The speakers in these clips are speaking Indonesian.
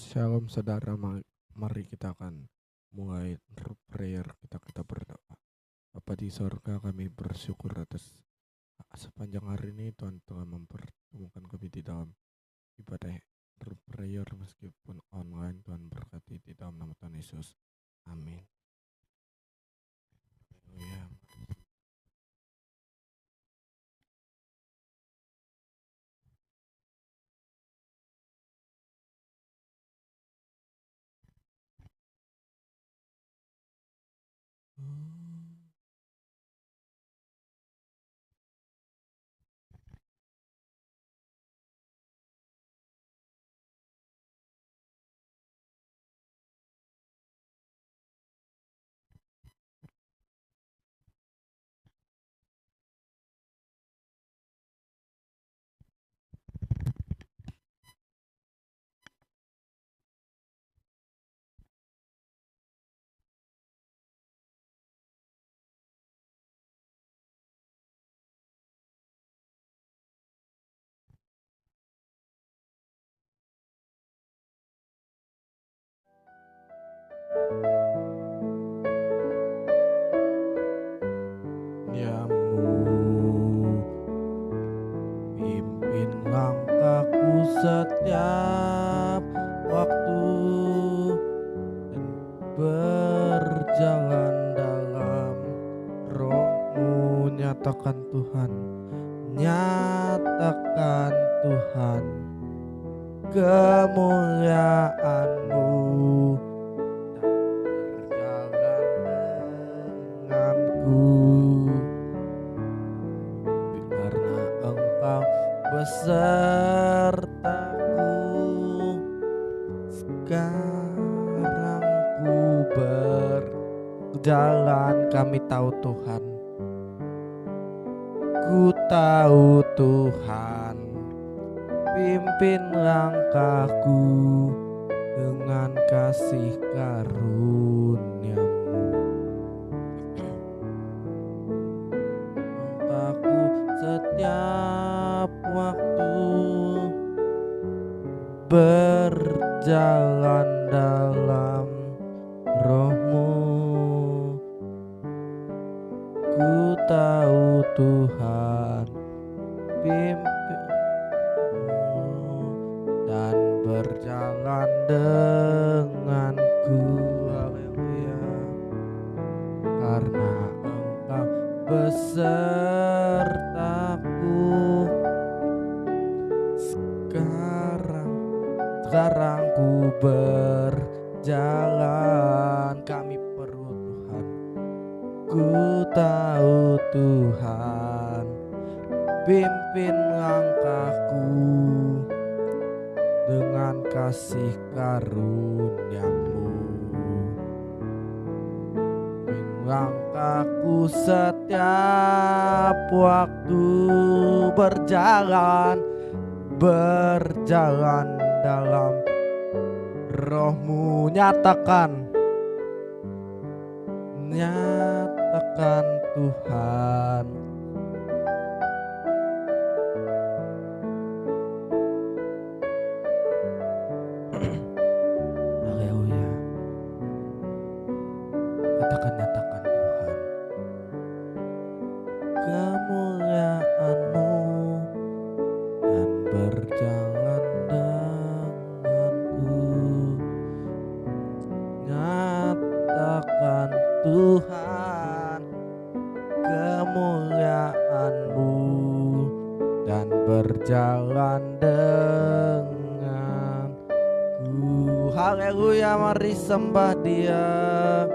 Shalom saudara, mari kita akan mulai prayer, kita berdoa. Bapa di sorga, kami bersyukur atas sepanjang hari ini Tuhan telah mempertemukan kami di dalam ibadah prayer meskipun online. Tuhan berkati di dalam nama Tuhan Yesus. Amin. Haleluya. Diam-mu pimpin langkahku setiap waktu dan berjalan dalam roh-Mu. Nyatakan Tuhan, nyatakan Tuhan kemuliaan-Mu dan berjalan denganku, karena Engkau besertaku. Sekarang ku berjalan, kami tahu Tuhan, ku tahu Tuhan, pimpin langkahku dengan kasih karunia-Mu. Langkahku setiap waktu berjalan dalam roh-Mu. Ku tahu Tuhan, pimpin dan berjalan denganku. Haleluya. Karena Engkau besertaku. Sekarang ku berjalan, kami perlu Tuhan. Ku tahu Tuhan, pimpin langkahku dengan kasih karunia-Mu. Pimpin langkahku setiap waktu berjalan dalam roh-Mu. Nyatakan Tuhan, haleluya. Katakan, nyatakan Tuhan kemuliaan-Mu dan berjalan denganku. Nyatakan Tuhan kemuliaan-Mu dan berjalan denganku. Haleluya, mari sembah Dia.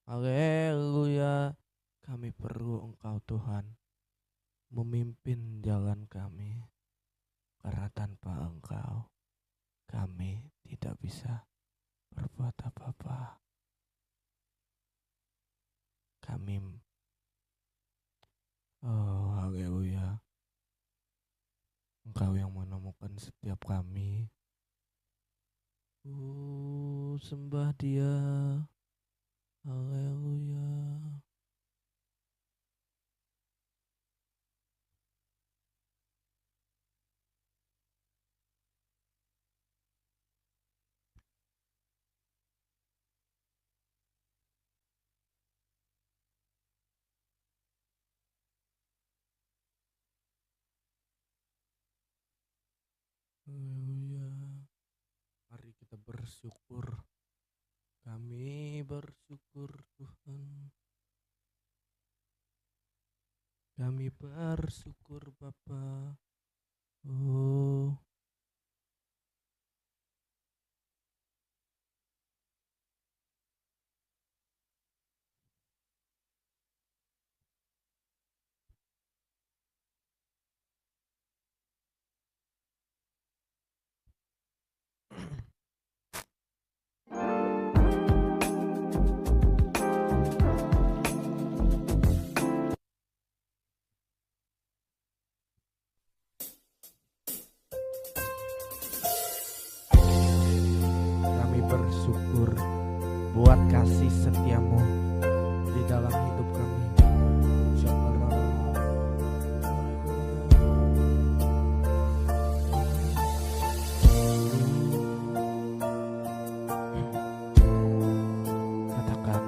Haleluya. Kami perlu Engkau Tuhan, memimpin jalan kami, karena tanpa Engkau kami tidak bisa berbuat apa-apa. Kami haleluya, Engkau yang menemukan setiap kami. Sembah Dia. Haleluya. Haleluya. Mari kita bersyukur. Kami bersyukur Tuhan. Kami bersyukur Bapa. Oh, kami bersyukur buat kasih setiamu di dalam hidup kami. Katakan,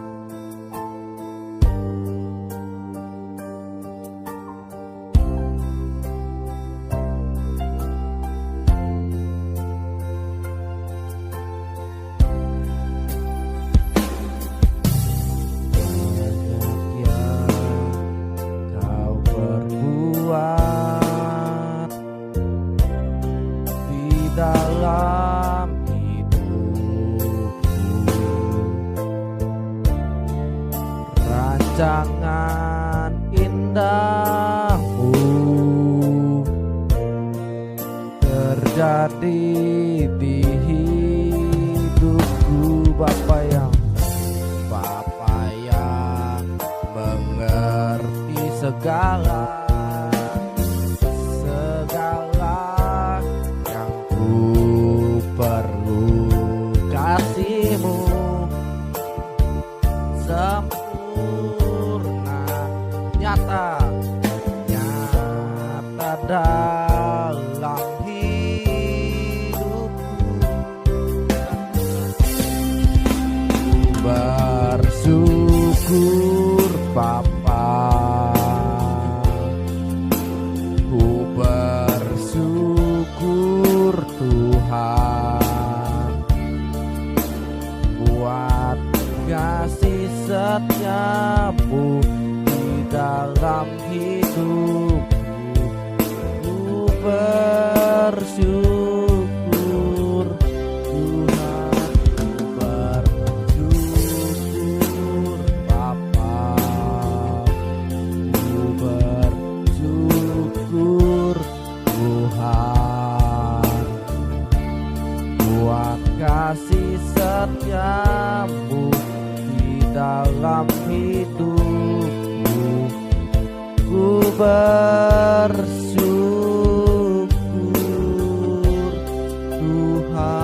banyak yang kau perbuat di dalam hidupku. Rancangan indahmu terjadi di hidupku. Bapa yang mengerti segala yang ku perlu. Kasihmu sempurna, nyata dalam hidupku. Bersyukur Bapa, ku bersyukur Tuhan buat kasih setiamu di dalam hidupku. Ku bersyukur Tuhan, ku bersyukur Bapa, ku bersyukur Tuhan buat kasih setiamu di dalam hidupku. Ku bersyukur Tuhan.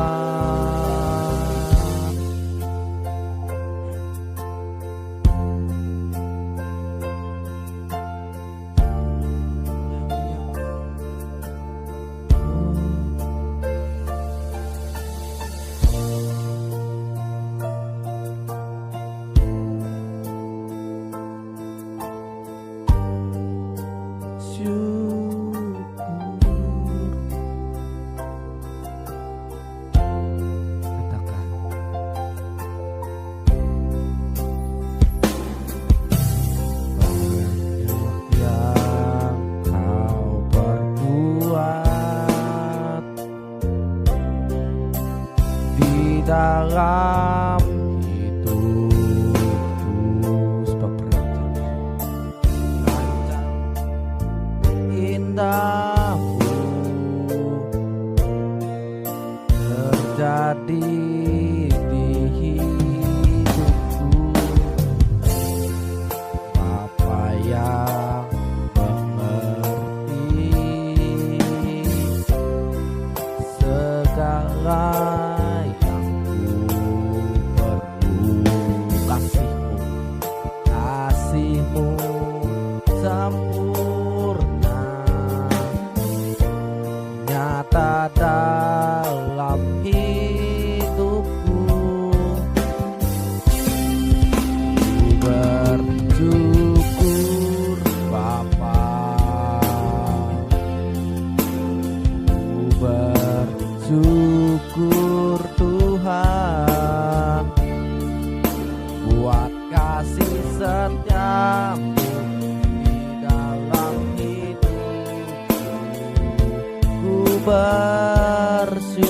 Katakan, banyak yang kau perbuat di dalam hidupku. Sebab rancang indahmu terjadi di hidupku. Bapa yang mengerti segala yang ku perlu. Kasihmu sempurna, nyata dalam hidupku. bersyukur.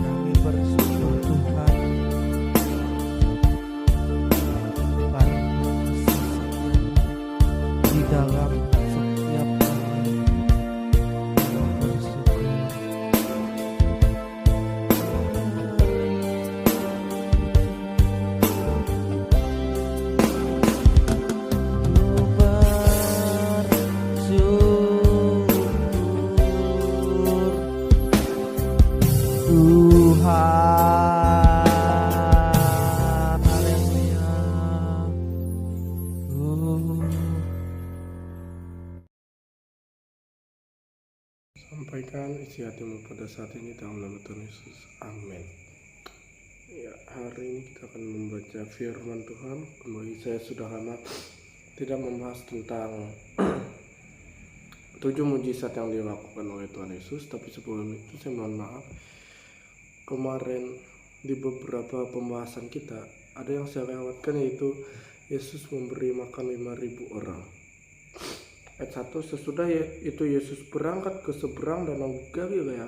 Kami bersyukur Tuhan karena di dalam setiap hari kami bersyukur. Tuhan, haleluya. Sampaikan isi hatimu pada saat ini dalam nama Tuhan Yesus. Amin. Ya, hari ini kita akan membaca firman Tuhan. Kembali saya sudah lama tidak membahas tentang 7 mujizat yang dilakukan oleh Tuhan Yesus. Tapi sebelum itu saya mohon maaf. Kemarin di beberapa pembahasan kita ada yang saya lewatkan, yaitu Yesus memberi makan 5.000 orang. Ayat 1, sesudah itu Yesus berangkat ke seberang danau Galilea,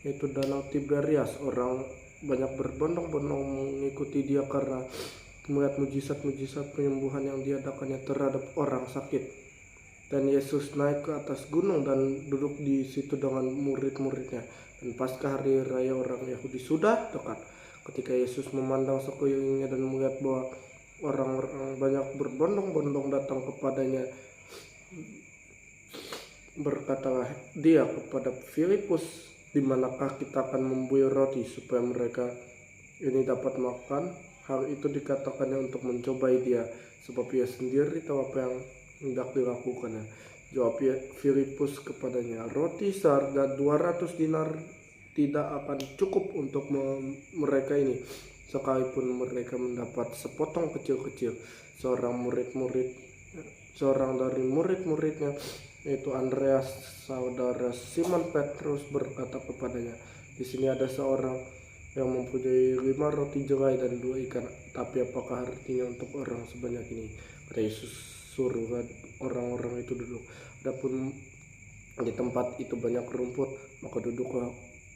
yaitu danau Tiberias. Orang banyak berbondong-bondong mengikuti dia karena melihat mujizat-mujizat penyembuhan yang diadakannya terhadap orang sakit. Dan Yesus naik ke atas gunung dan duduk di situ dengan murid-muridnya. Dan pasca hari raya orang Yahudi sudah dekat. Ketika Yesus memandang sekelilingnya dan melihat bahwa orang-orang banyak berbondong-bondong datang kepadanya, berkatalah dia kepada Filipus, di manakah kita akan membuih roti supaya mereka ini dapat makan? Hal itu dikatakannya untuk mencobai dia, sebab ia sendiri tahu apa yang hendak dilakukannya. Jawab Filipus kepadanya, roti seharga 200 dinar tidak akan cukup untuk mereka ini, sekalipun mereka mendapat sepotong kecil-kecil. Seorang dari murid-muridnya, yaitu Andreas, saudara Simon Petrus, berkata kepadanya, di sini ada seorang yang mempunyai 5 roti jelai dan 2 ikan, tapi apakah artinya untuk orang sebanyak ini? Kata Yesus, suruh orang-orang itu duduk. Adapun di tempat itu banyak rumput, maka duduklah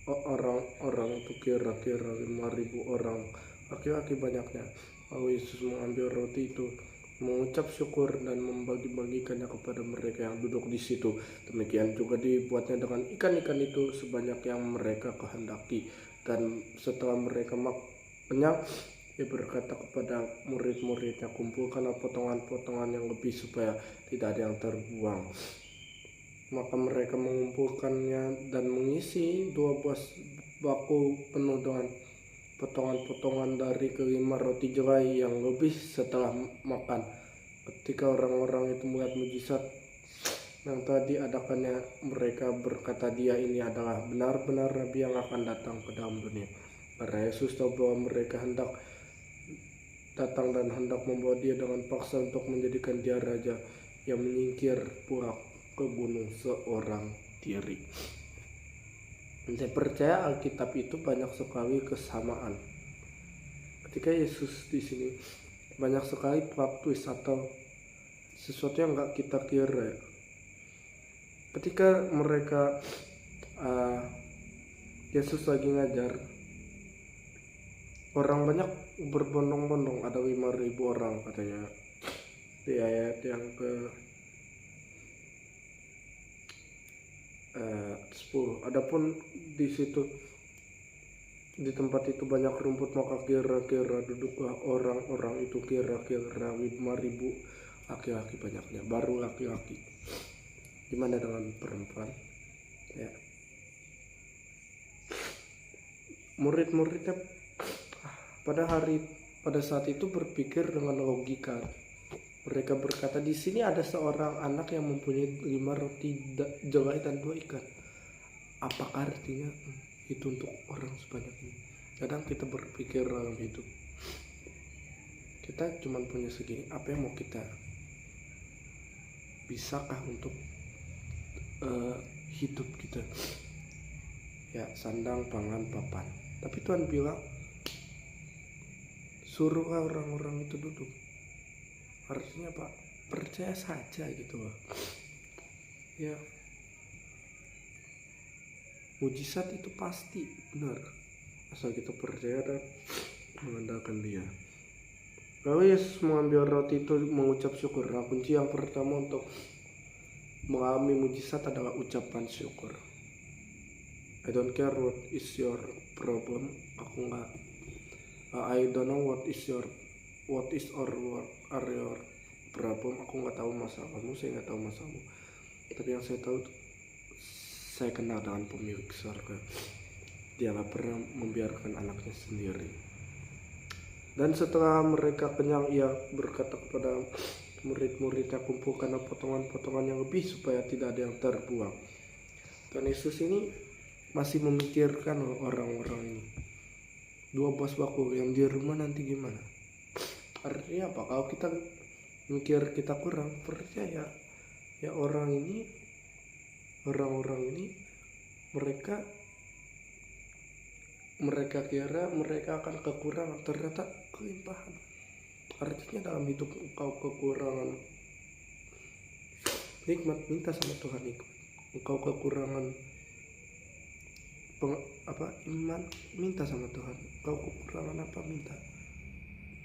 orang-orang itu, kira-kira 5.000 orang, laki-laki banyaknya. Lalu Yesus mengambil roti itu, mengucap syukur dan membagi-bagikannya kepada mereka yang duduk di situ. Demikian juga dibuatnya dengan ikan-ikan itu sebanyak yang mereka kehendaki. Dan setelah mereka kenyang, dia berkata kepada murid-muridnya, kumpulkanlah potongan-potongan yang lebih supaya tidak ada yang terbuang. Maka mereka mengumpulkannya dan mengisi 12 baku penuh dengan potongan-potongan dari kelima roti jelai yang lebih setelah makan. Ketika orang-orang itu melihat mujizat yang tadi adakannya, mereka berkata, dia ini adalah benar-benar Nabi yang akan datang ke dalam dunia. Karena Yesus tahu bahwa mereka hendak datang dan hendak membawa dia dengan paksa untuk menjadikan dia raja, yang menyingkir pula ke gunung seorang diri. Saya percaya Alkitab itu banyak sekali kesamaan. Ketika Yesus di sini banyak sekali plot twist atau sesuatu yang nggak kita kira. Ketika mereka Yesus lagi ngajar, orang banyak berbondong-bondong, ada 5.000 orang katanya di ayat yang ke 10. Adapun di situ, di tempat itu banyak rumput, maka kira-kira duduklah orang-orang itu, kira-kira 5.000 laki-laki banyaknya, baru laki-laki. Gimana dengan perempuan? Ya. Murid-muridnya pada saat itu berpikir dengan logika. Mereka berkata, di sini ada seorang anak yang mempunyai 5 roti jelai dan 2 ikan. Apakah artinya itu untuk orang sebanyak ini? Kadang kita berpikir dalam hidup, kita cuma punya segini, apa yang mau kita, bisakah untuk hidup kita? Ya, sandang, pangan, papan. Tapi Tuhan bilang, suruh orang-orang itu duduk. Artinya apa? Percaya saja gitu loh. Ya, mujizat itu pasti benar asal kita percaya dan mengandalkan dia. Lalu Yesus mengambil roti itu mengucap syukur. Nah, kunci yang pertama untuk mengalami mujizat adalah ucapan syukur. I don't care what is your problem. I don't know what is or what are your problem. Aku nggak tahu masalahmu, saya nggak tahu masalahmu. Tapi yang saya tahu, saya kenal dengan pemilik surga. Dia nggak pernah membiarkan anaknya sendiri. Dan setelah mereka kenyang, ia berkata kepada murid-muridnya, kumpulkan potongan-potongan yang lebih supaya tidak ada yang terbuang. Dan Yesus ini masih memikirkan orang-orang ini. 12 waktu yang di rumah nanti gimana? Artinya apa? Kalau kita mikir kita kurang percaya, ya orang-orang ini mereka kira mereka akan kekurangan, ternyata kelimpahan. Artinya dalam hidup engkau kekurangan nikmat, minta sama Tuhan nikmat. Engkau kekurangan iman, minta sama Tuhan. Engkau kekurangan apa, minta.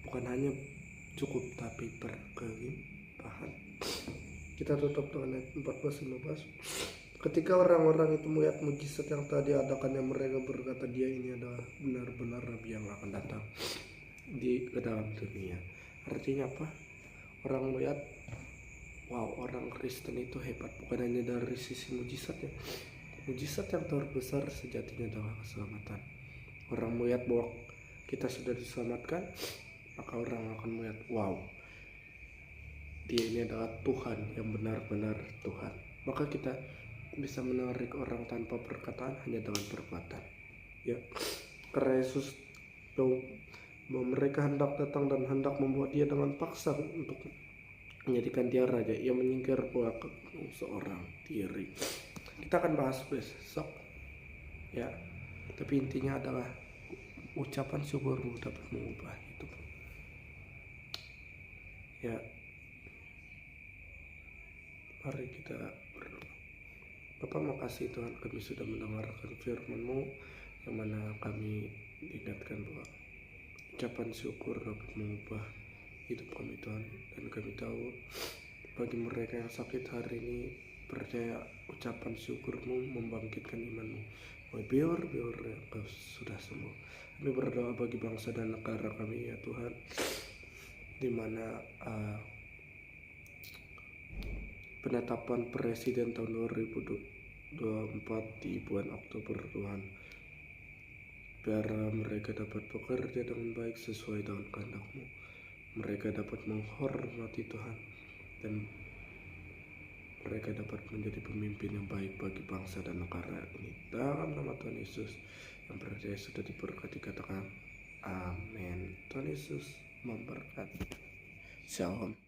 Bukan hanya cukup tapi berkelimpahan. Kita tutup dengan ayat 14-15. Ketika orang-orang itu melihat mujizat yang tadi adakannya, mereka berkata, dia ini adalah benar-benar Nabi yang akan datang ke dalam dunia. Artinya apa? Orang melihat, wow, orang Kristen itu hebat. Bukan hanya dari sisi mujizatnya. Mujizat yang terbesar sejatinya adalah keselamatan. Orang melihat bahwa kita sudah diselamatkan, maka orang akan melihat, wow, dia ini adalah Tuhan yang benar-benar Tuhan. Maka kita bisa menarik orang tanpa perkataan, hanya dengan perbuatan. Ya, karena Yesus tahu bahwa mereka hendak datang dan hendak membuat dia dengan paksa untuk menjadikan dia raja. Ia menyingkir belakang seorang diri. Kita akan bahas besok, ya. Tapi intinya adalah ucapan syukurmu dapat mengubah hidup. Ya, mari kita berdoa. Bapa, makasih Tuhan, kami sudah mendengarkan firman-Mu yang mana kami diingatkan bahwa ucapan syukur dapat mengubah hidup kami Tuhan. Dan kami tahu bagi mereka yang sakit hari ini, percaya ucapan syukur-Mu membangkitkan iman-Mu. Biar Kau sudah sembuh. Kami berdoa bagi bangsa dan negara kami ya Tuhan, di mana penetapan presiden tahun 2024 di bulan Oktober Tuhan, biar mereka dapat bekerja dengan baik sesuai dengan kehendak-Mu. Mereka dapat menghormati Tuhan, dan mereka dapat menjadi pemimpin yang baik bagi bangsa dan negara ini. Dalam nama Tuhan Yesus yang percaya sudah diberkati, katakan amin. Tuhan Yesus memberkati. Shalom.